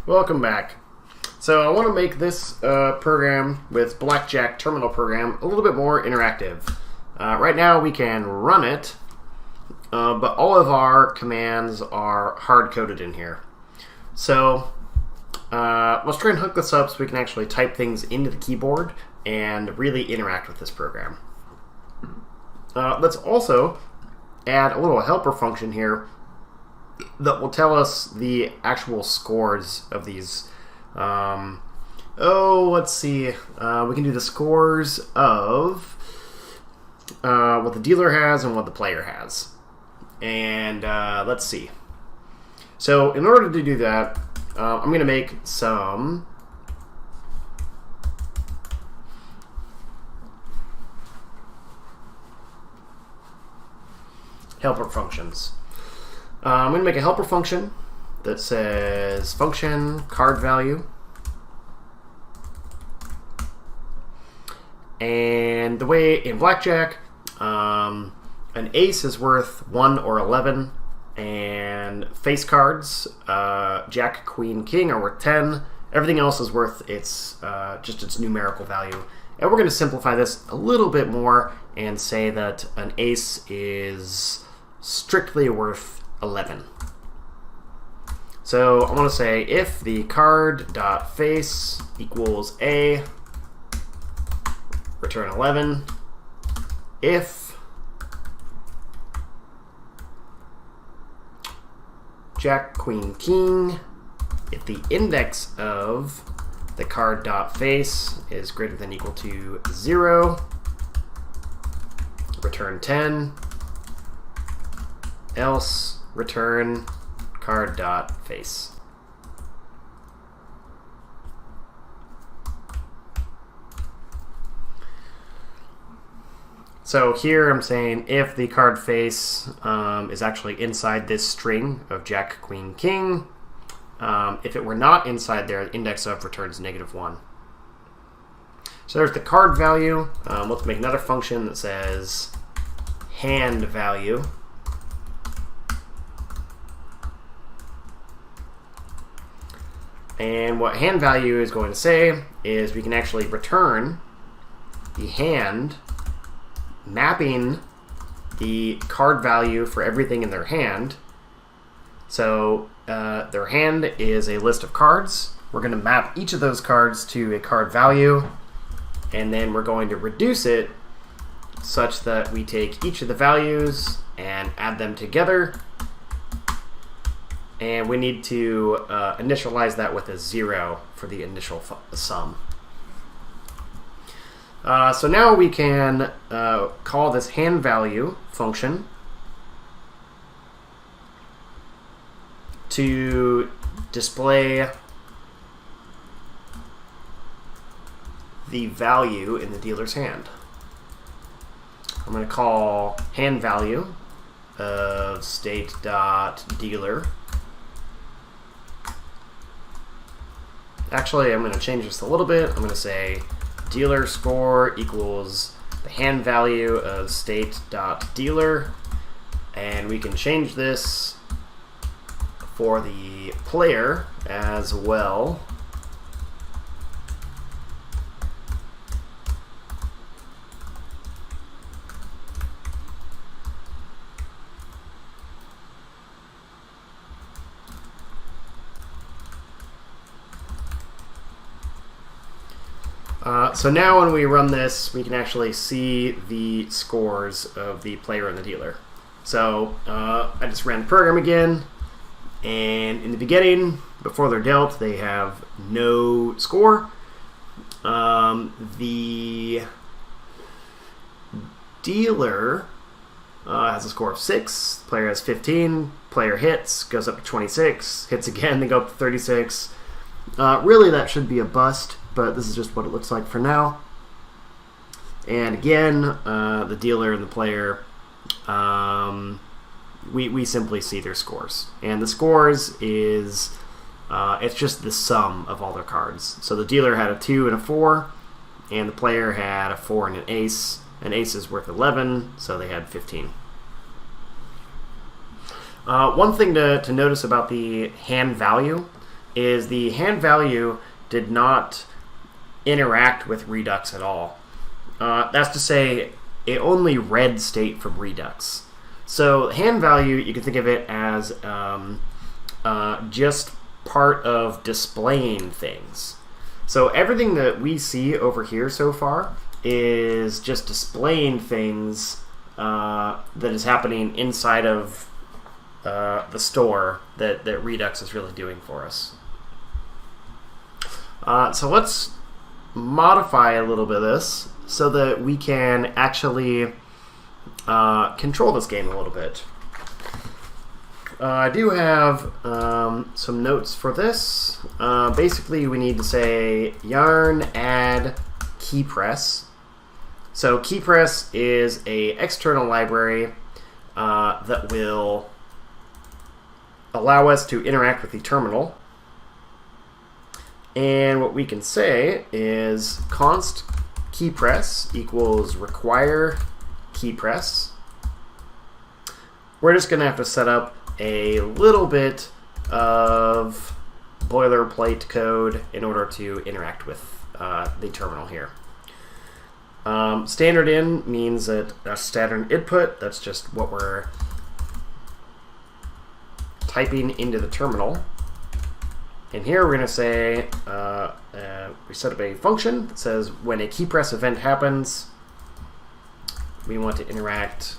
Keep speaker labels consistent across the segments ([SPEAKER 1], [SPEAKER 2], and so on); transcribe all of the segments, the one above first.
[SPEAKER 1] Welcome back. So I want to make this program with blackjack terminal program a little bit more interactive. Right now we can run it, but all of our commands are hard-coded in here. So let's try and hook this up so we can actually type things into the keyboard and really interact with this program. Let's also add a little helper function here that will tell us the actual scores of these. Let's see. We can do the scores of what the dealer has and what the player has. And let's see. So in order to do that, I'm going to make some helper functions. I'm going to make a helper function that says function card value. And the way in blackjack, an ace is worth 1 or 11, and face cards, jack, queen, king are worth 10. Everything else is worth just its numerical value. And we're going to simplify this a little bit more and say that an ace is strictly worth 11. So I want to say if the card.face equals A, return 11. If jack, queen, king, if the index of the card.face is greater than or equal to 0, return 10. Else, return card.face. So here I'm saying if the card face is actually inside this string of jack, queen, king. If it were not inside there, the index of returns -1. So there's the card value. Let's make another function that says hand value. And what hand value is going to say is we can actually return the hand mapping the card value for everything in their hand. So their hand is a list of cards. We're going to map each of those cards to a card value, and then we're going to reduce it such that we take each of the values and add them together. And we need to initialize that with a 0 for the initial sum. So now we can call this hand value function to display the value in the dealer's hand. I'm going to call hand value of state.dealer. Actually, I'm going to change this a little bit. I'm going to say dealer score equals the hand value of state.dealer, and we can change this for the player as well. So now when we run this, we can actually see the scores of the player and the dealer. So I just ran the program again, and in the beginning, before they're dealt, they have no score. The dealer has a score of 6, the player has 15, player hits, goes up to 26, hits again, they go up to 36. Really that should be a bust, but this is just what it looks like for now. And again, the dealer and the player, we simply see their scores. And the scores is, it's just the sum of all their cards. So the dealer had a 2 and a 4, and the player had a 4 and an ace. An ace is worth 11, so they had 15. One thing to notice about the hand value is the hand value did not interact with Redux at all. That's to say, it only read state from Redux. So hand value, you can think of it as just part of displaying things. So everything that we see over here so far is just displaying things that is happening inside of the store that Redux is really doing for us. So let's modify a little bit of this so that we can actually control this game a little bit. I do have some notes for this. Basically, we need to say yarn add keypress. So keypress is a external library that will allow us to interact with the terminal. And what we can say is const keypress equals require keypress. We're just going to have to set up a little bit of boilerplate code in order to interact with the terminal here. Standard in means that a standard input, that's just what we're typing into the terminal. And here we're going to say, we set up a function that says when a keypress event happens, we want to interact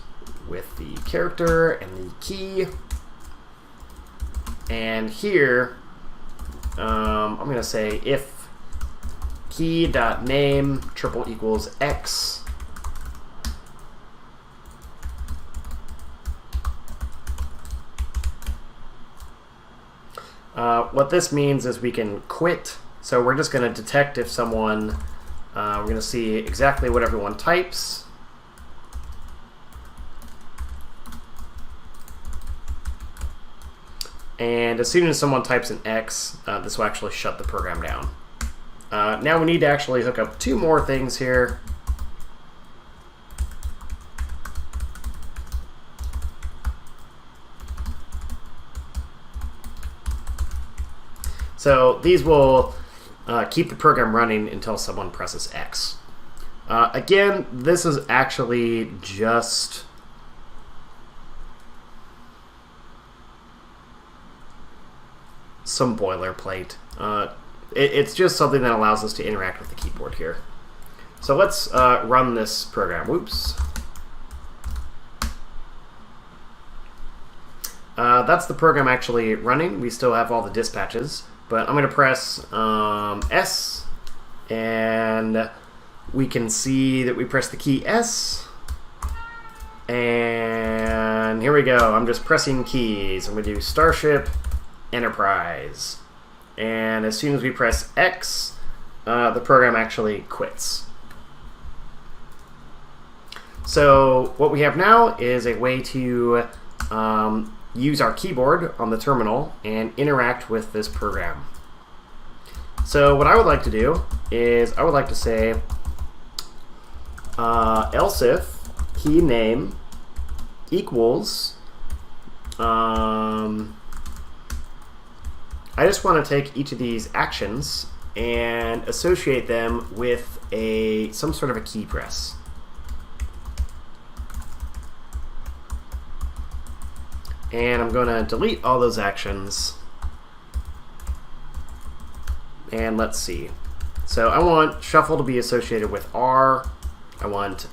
[SPEAKER 1] with the character and the key. And here, I'm going to say if key.name triple equals x, what this means is we can quit. So we're just going to detect if someone, we're going to see exactly what everyone types. And as soon as someone types an X, this will actually shut the program down. Now we need to actually hook up two more things here. So these will keep the program running until someone presses X. Again, this is actually just some boilerplate. It's just something that allows us to interact with the keyboard here. So let's run this program. Whoops. That's the program actually running. We still have all the dispatches. But I'm going to press S, and we can see that we press the key S. And here we go. I'm just pressing keys. I'm going to do Starship, Enterprise. And as soon as we press X, the program actually quits. So what we have now is a way to use our keyboard on the terminal and interact with this program. So what I would like to do is I would like to say else if key name equals I just want to take each of these actions and associate them with some sort of a key press. And I'm going to delete all those actions. And let's see. So I want shuffle to be associated with R. I want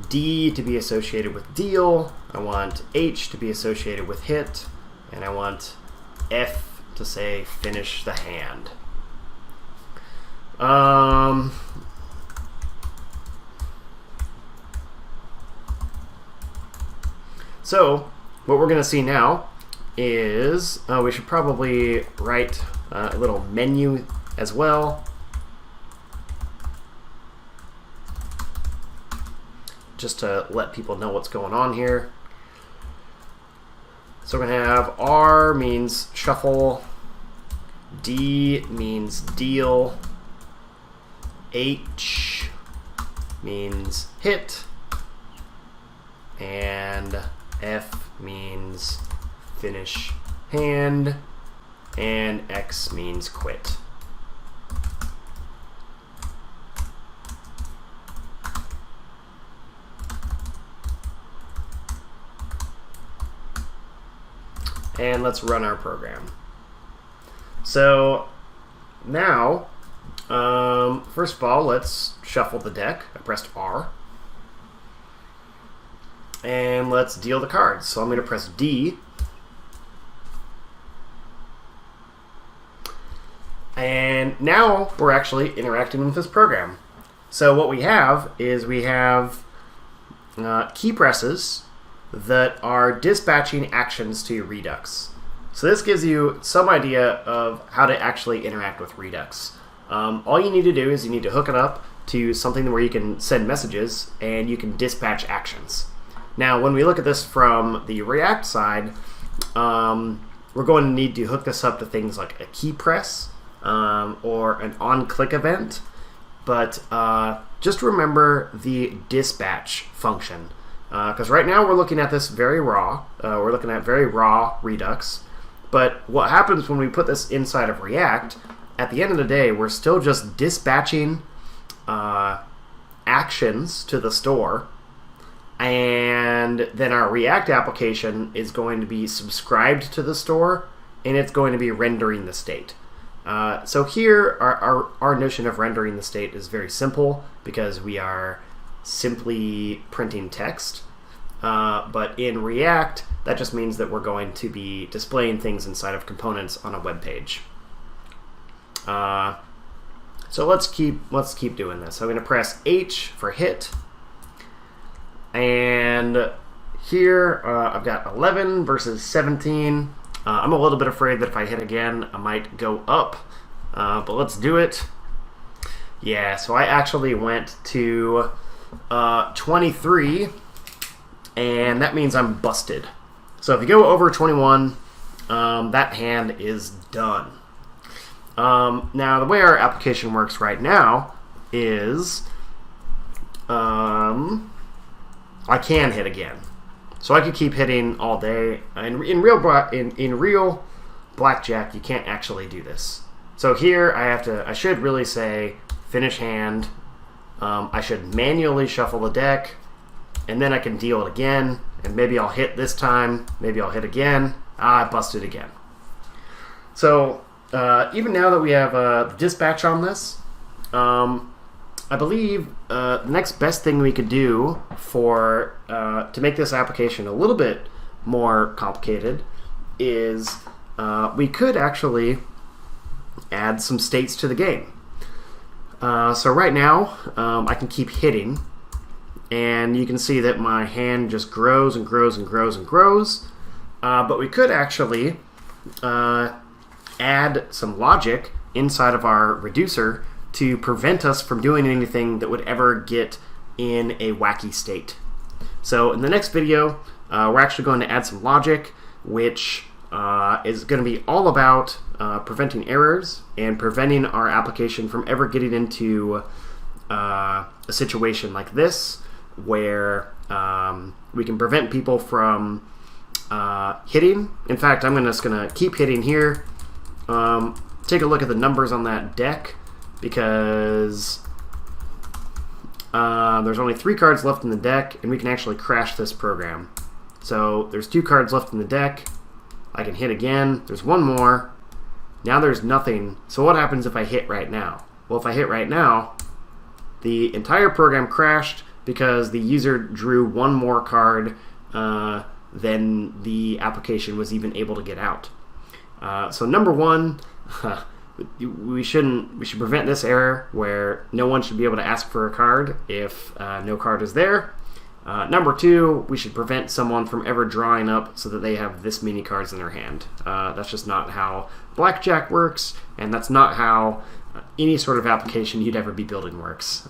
[SPEAKER 1] D to be associated with deal. I want H to be associated with hit. And I want F to say finish the hand. So what we're going to see now is we should probably write a little menu as well. Just to let people know what's going on here. So we're going to have R means shuffle, D means deal, H means hit, and F means finish hand. and X means quit. And let's run our program. So now, first of all, let's shuffle the deck. I pressed R. And let's deal the cards. So I'm going to press D. And now we're actually interacting with this program. So what we have is we have key presses that are dispatching actions to your Redux. So this gives you some idea of how to actually interact with Redux. All you need to do is you need to hook it up to something where you can send messages and you can dispatch actions. Now, when we look at this from the React side, we're going to need to hook this up to things like a key press or an on-click event. But just remember the dispatch function. Because right now we're looking at this very raw. We're looking at very raw Redux. But what happens when we put this inside of React, at the end of the day, we're still just dispatching actions to the store. And then our React application is going to be subscribed to the store, and it's going to be rendering the state. So here, our notion of rendering the state is very simple because we are simply printing text. But in React, that just means that we're going to be displaying things inside of components on a web page. So let's keep doing this. So I'm going to press H for hit. And here I've got 11 versus 17. I'm a little bit afraid that if I hit again, I might go up. But let's do it. Yeah, so I actually went to 23, and that means I'm busted. So if you go over 21, that hand is done. Now, the way our application works right now is I can hit again. So I could keep hitting all day. In real blackjack, you can't actually do this. So here I should really say finish hand. I should manually shuffle the deck, and then I can deal it again, and maybe I'll hit this time, maybe I'll hit again. I busted again. So even now that we have dispatch on this, I believe the next best thing we could do for to make this application a little bit more complicated is we could actually add some states to the game. So right now I can keep hitting, and you can see that my hand just grows and grows and grows and grows. But we could actually add some logic inside of our reducer to prevent us from doing anything that would ever get in a wacky state. So in the next video, we're actually going to add some logic, which is going to be all about preventing errors and preventing our application from ever getting into a situation like this, where we can prevent people from hitting. In fact, I'm just going to keep hitting here. Take a look at the numbers on that deck, because there's only 3 cards left in the deck, and we can actually crash this program. So there's 2 cards left in the deck. I can hit again. There's 1 more. Now there's nothing. So what happens if I hit right now? Well, if I hit right now, the entire program crashed because the user drew 1 more card than the application was even able to get out. So number 1, we should prevent this error where no one should be able to ask for a card if no card is there. Number 2, we should prevent someone from ever drawing up so that they have this many cards in their hand. That's just not how blackjack works, and that's not how any sort of application you'd ever be building works.